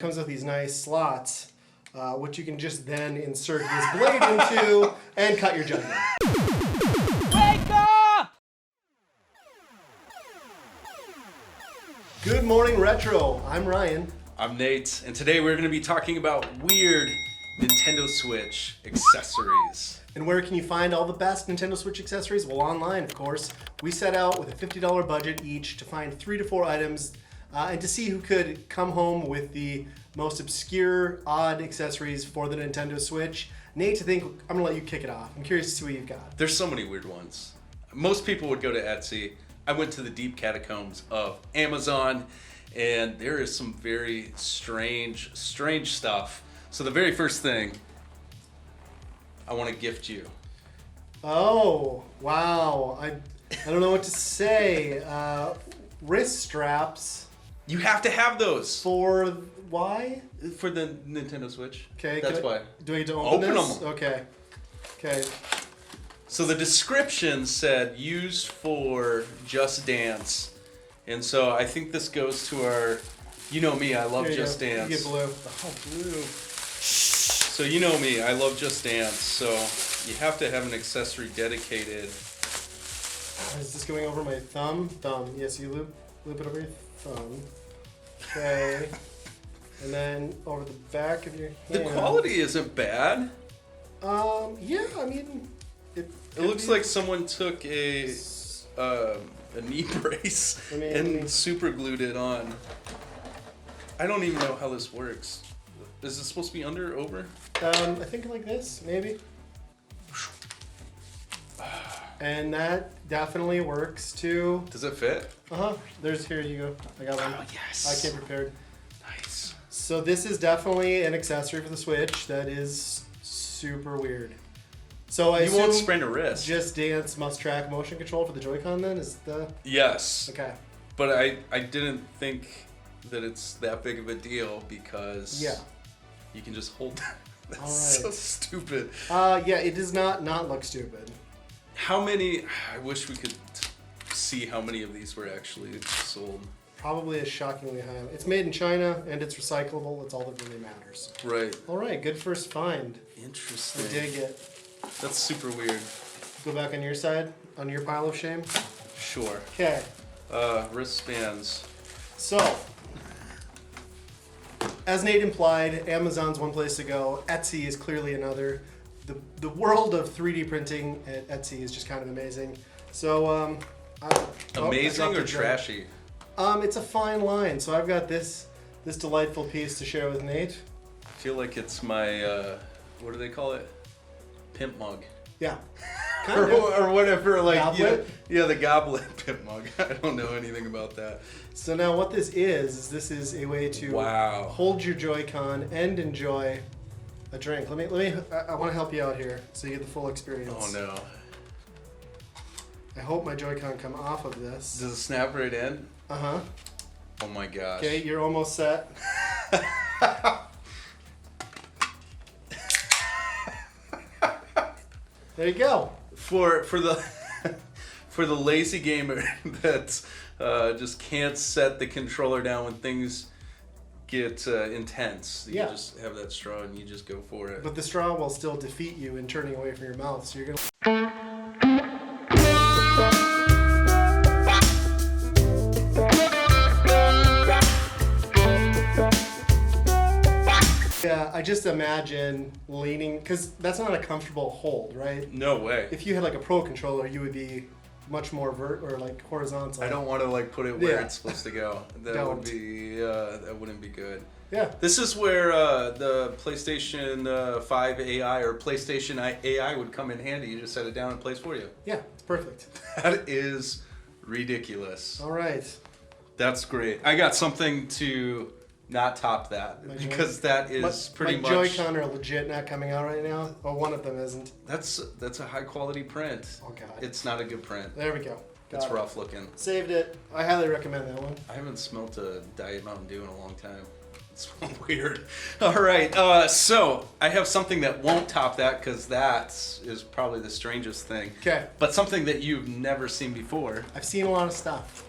Comes with these nice slots, which you can just then insert this blade into and cut your jug in. Wake up! Good morning, Retro. I'm Ryan. I'm Nate, and today we're going to be talking about weird Nintendo Switch accessories. And where can you find all the best Nintendo Switch accessories? Well, online, of course. We set out with a $50 budget each to find 3 to 4 items and to see who could come home with the most obscure, odd accessories for the Nintendo Switch. Nate, I think I'm going to let you kick it off. I'm curious to see what you've got. There's so many weird ones. Most people would go to Etsy. I went to the deep catacombs of Amazon, and there is some very strange stuff. So the very first thing I want to gift you. Oh, wow. I don't know what to say. Wrist straps. You have to have those. For why? For the Nintendo Switch. Okay. That's why. Do I need to open this? them. Okay. So the description said used for Just Dance. And so I think this goes to our, you know me, I love Just Dance. You get blue. Oh, blue. So you know me, I love Just Dance. So you have to have an accessory dedicated. Is this going over my thumb? Thumb. Yes, you loop it over your thumb. Okay. And then over the back of your hand. The quality isn't bad. Yeah, I mean, it looks like someone took a knee brace and super glued it on. I don't even know how this works. Is this supposed to be under or over? I think like this, maybe. And that definitely works too. Does it fit? Here you go. I got one. Oh, yes. I came prepared. Nice. So this is definitely an accessory for the Switch that is super weird. So I you won't assume sprain a wrist. Just Dance must track motion control for the JoyCon then? Is the Yes. Okay. But I didn't think that it's that big of a deal because you can just hold that. That's so stupid. Yeah, it does not look stupid. How many? I wish we could see how many of these were actually sold. Probably a shockingly high. It's made in China and it's recyclable. It's all that really matters. Right. All right, good first find. Interesting. I dig it. That's super weird. Go back on your side, on your pile of shame. Sure. Okay. Wristbands. So, as Nate implied, Amazon's one place to go. Etsy is clearly another. The world of 3D printing at Etsy is just kind of amazing. So, amazing or trashy? It's a fine line. So I've got this delightful piece to share with Nate. I feel like it's my what do they call it? Pimp mug. Yeah. or whatever, like goblet? The goblet pimp mug. I don't know anything about that. So now what this is a way to hold your Joy-Con and enjoy a drink. Let me. I want to help you out here so you get the full experience. Oh no. I hope my Joy-Con come off of this. Does it snap right in? Uh-huh. Oh my gosh. Okay, you're almost set. There you go. For the for the lazy gamer that just can't set the controller down when things get intense. You just have that straw and you just go for it. But the straw will still defeat you in turning away from your mouth, so you're gonna. Yeah, I just imagine leaning, because that's not a comfortable hold, right? No way. If you had like a Pro controller, you would be much more horizontal. I don't want to put it where it's supposed to go. That wouldn't be good. Yeah. This is where the PlayStation 5 AI or PlayStation AI would come in handy. You just set it down and it plays for you. Yeah, it's perfect. That is ridiculous. All right. That's great. I got something to not top that because that is pretty much. My Joy-Con are legit not coming out right now. Well, one of them isn't. That's a high quality print. Oh God. It's not a good print. There we go. It's rough looking. Saved it. I highly recommend that one. I haven't smelt a Diet Mountain Dew in a long time. It's weird. All right. So I have something that won't top that because that is probably the strangest thing. Okay. But something that you've never seen before. I've seen a lot of stuff.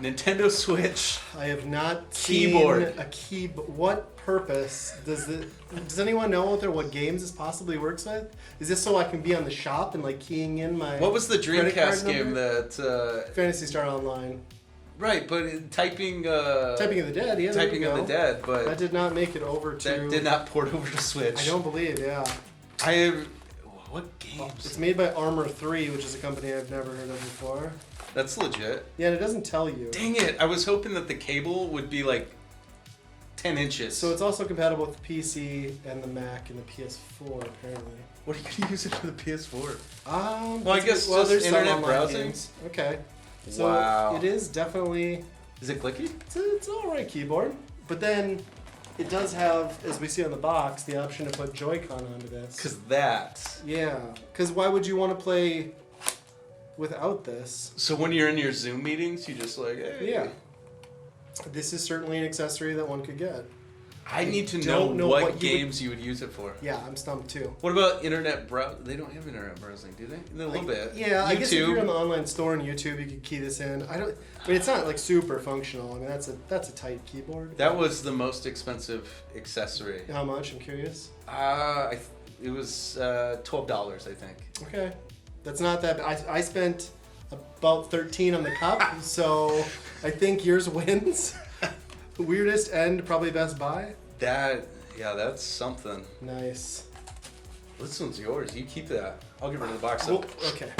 Nintendo Switch. I have not Keyboard. seen a keyboard. What purpose does it? Does anyone know out there what games this possibly works with? Is this so I can be on the shop and like keying in my? What was the credit card Dreamcast game number? that? Phantasy Star Online. Right, but typing. Typing of the Dead. Yeah. there Typing we of the go. Dead, but That did not make it over to. that did not port over to Switch. I don't believe. Yeah. I have. What games? It's made by Armor 3, which is a company I've never heard of before. That's legit. Yeah, and it doesn't tell you. Dang it! I was hoping that the cable would be like 10 inches. So it's also compatible with the PC and the Mac and the PS4, apparently. What are you gonna use it for the PS4? Well, I guess just there's some internet online browsing? games. Okay. So Wow. it is definitely Is it clicky? it's an alright keyboard, but then it does have, as we see on the box, the option to put Joy-Con onto this. Cause that. Yeah, because why would you want to play without this? So when you're in your Zoom meetings, you just like, hey. Yeah. This is certainly an accessory that one could get. I need to don't know know what, what you would- games you would use it for. Yeah, I'm stumped too. What about internet browse? They don't have internet browsing, do they? A little bit. Yeah, I guess if YouTube. you're in the online store on YouTube, you could key this in. I mean, it's not like super functional. I mean, that's a tight keyboard. That was the most expensive accessory. How much? I'm curious. It was $12, I think. Okay, that's not that. I spent about 13 on the cup, so I think yours wins. Weirdest and probably Best Buy. That's something. Nice. This one's yours. You keep that. I'll get rid of the box. Well, okay,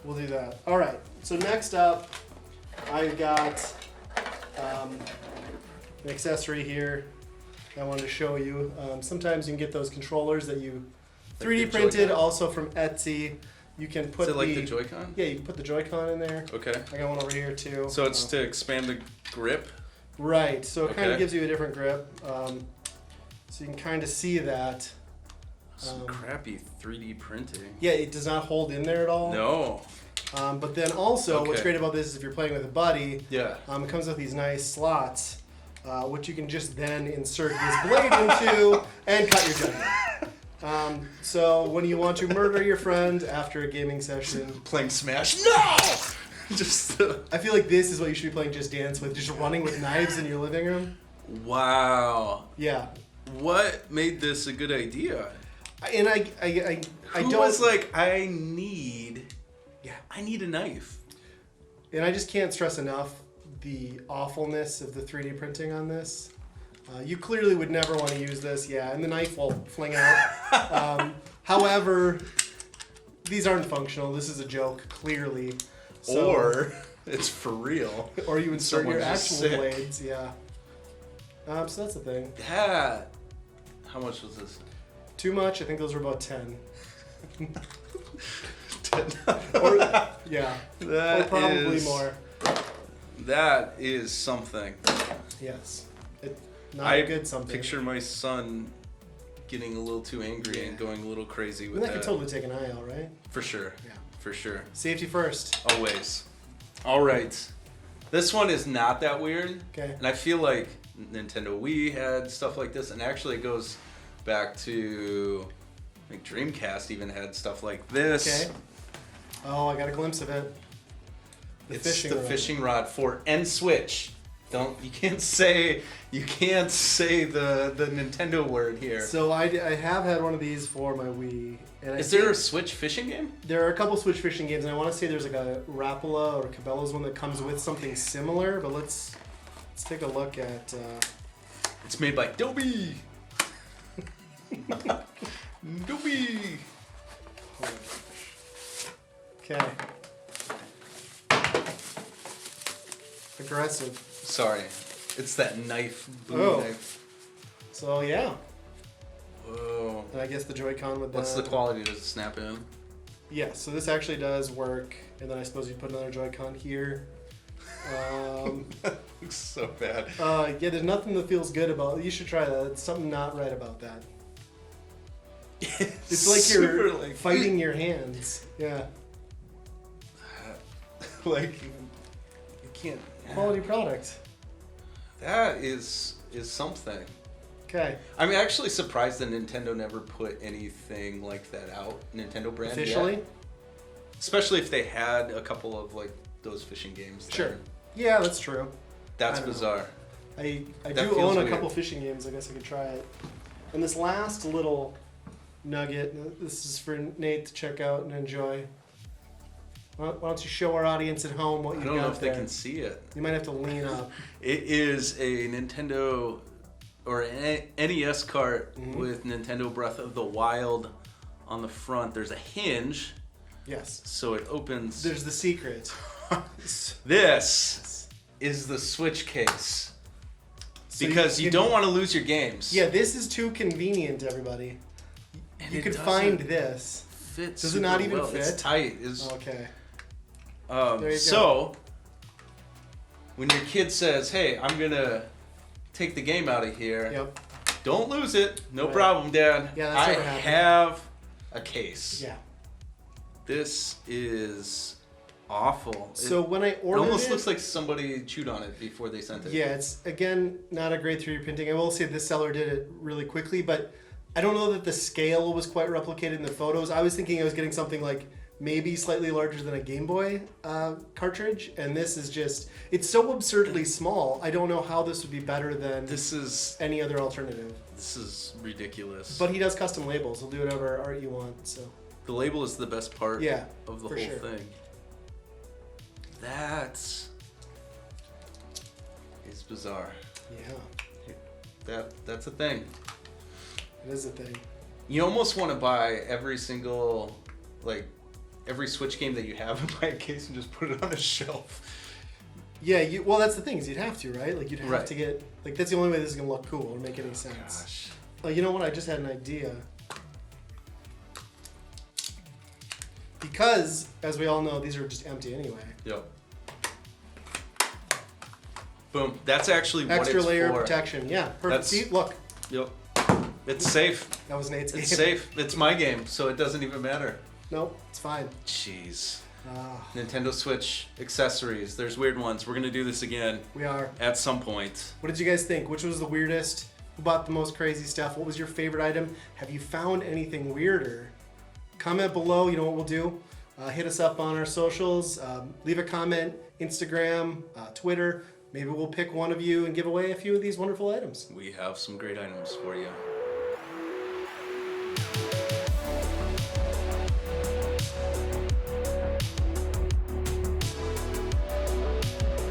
we'll do that. All right. So next up, I've got an accessory here I wanted to show you. Sometimes you can get those controllers that you 3D the printed, Joy-Con? also from Etsy. You can put Is it like the Joy-Con? Yeah, you can put the Joy-Con in there. Okay. I got one over here too. So it's to expand the grip. Right. So it kind Okay. of gives you a different grip. So you can kind of see that. Some crappy 3D printing. Yeah, it does not hold in there at all. No. But then also, what's Okay. great about this is if you're playing with a buddy, Yeah. it comes with these nice slots, which you can just then insert this blade into and cut your junk. So when you want to murder your friend after a gaming session, Playing Smash. No! Just. I feel like this is what you should be playing Just Dance with, just running with knives in your living room. Wow. Yeah. What made this a good idea? And I Who don't. was like, I need a knife. And I just can't stress enough the awfulness of the 3D printing on this. You clearly would never want to use this, yeah, and the knife will fling out. However, these aren't functional. This is a joke, clearly. So, Or it's for real. or you insert your someone's just actual sick. blades, yeah. So that's the thing. That. How much was this? Too much, I think those were about 10. Or Or, yeah, or that probably is- more. That is something. Yes. Not I a good something. picture my son getting a little too angry and going a little crazy with And that that. could totally take an eye out, right? For sure. Yeah. For sure. Safety first. Always. All right. This one is not that weird. Okay. And I feel like Nintendo Wii had stuff like this, and actually it goes back to, I think Dreamcast even had stuff like this. Okay. Oh, I got a glimpse of it. It's the fishing rod for N Switch. You can't say the Nintendo word here. So I have had one of these for my Wii. And Is there a Switch fishing game? There are a couple Switch fishing games, and I want to say there's like a Rapala or Cabela's one that comes with something similar. But let's take a look at. It's made by Dobie. Dobie. Okay. Aggressive. Sorry, it's that knife. Boom Oh. knife. So yeah, Whoa. and I guess the Joy-Con with What's that. the quality? Does it snap in? Yeah, so this actually does work, and then I suppose you put another Joy-Con here. Looks so bad. Yeah, there's nothing that feels good about it. You should try that. It's something not right about that. It's like you're super, like, fighting your hands. Yeah. like you can't. Quality product. That is something. Okay. I'm actually surprised that Nintendo never put anything like that out. Nintendo brand Officially? yet. Especially if they had a couple of like those fishing games. Sure. then. Yeah, that's true. That's I don't know. bizarre. I That do feels own a weird. couple fishing games. I guess I could try it. And this last little nugget, this is for Nate to check out and enjoy. Why don't you show our audience at home what I you don't got know if there? they can see it. You might have to lean up. It is a Nintendo or an NES cart Mm-hmm. with Nintendo Breath of the Wild on the front. There's a hinge, Yes. so it opens. There's the secret. This is the Switch case. So Because you don't want to lose your games. Yeah, this is too convenient, everybody. And You it could doesn't find this. fit Does it not super even well. It's fit? tight. It's, Okay. There you so, when your kid says, hey, I'm going to take the game out of here, Yep. don't lose it. No Right. problem, Dad. Yeah, that's I never happened. have a case. Yeah. This is awful. So when I it ordered almost looks like somebody chewed on it before they sent it. Yeah, it's again not a great 3D printing. I will say this seller did it really quickly, but I don't know that the scale was quite replicated in the photos. I was thinking I was getting something like maybe slightly larger than a Game Boy cartridge, and this is just—it's so absurdly small. I don't know how this would be better than This is any other alternative. ridiculous. But he does custom labels. He'll do whatever art you want. So the label is the best part Yeah, of the for whole sure. thing. That is bizarre. yeah, That's a thing. it is a thing. You almost want to buy every single, like, every Switch game that you have and buy a case and just put it on a shelf. Yeah, well, that's the thing is you'd have to, right? Like you'd have Right. to get like that's the only way this is gonna look cool or make any sense. Gosh. Oh, you know what? I just had an idea. Because, as we all know, these are just empty anyway. Yep. Boom. That's actually what Extra it's layer for. of protection. Yeah, perfect. That's- See, look, Yep. It's safe. that was Nate's It's game. safe. It's my game, so it doesn't even matter. Nope, it's fine. Jeez. Ah, Nintendo Switch accessories. There's weird ones. We're gonna do this again we are. at some point. What did you guys think? Which was the weirdest? Who bought the most crazy stuff? What was your favorite item? Have you found anything weirder? Comment below. You know what we'll do? Hit us up on our socials. Leave a comment. Instagram, Twitter. Maybe we'll pick one of you and give away a few of these wonderful items. We have some great items for you.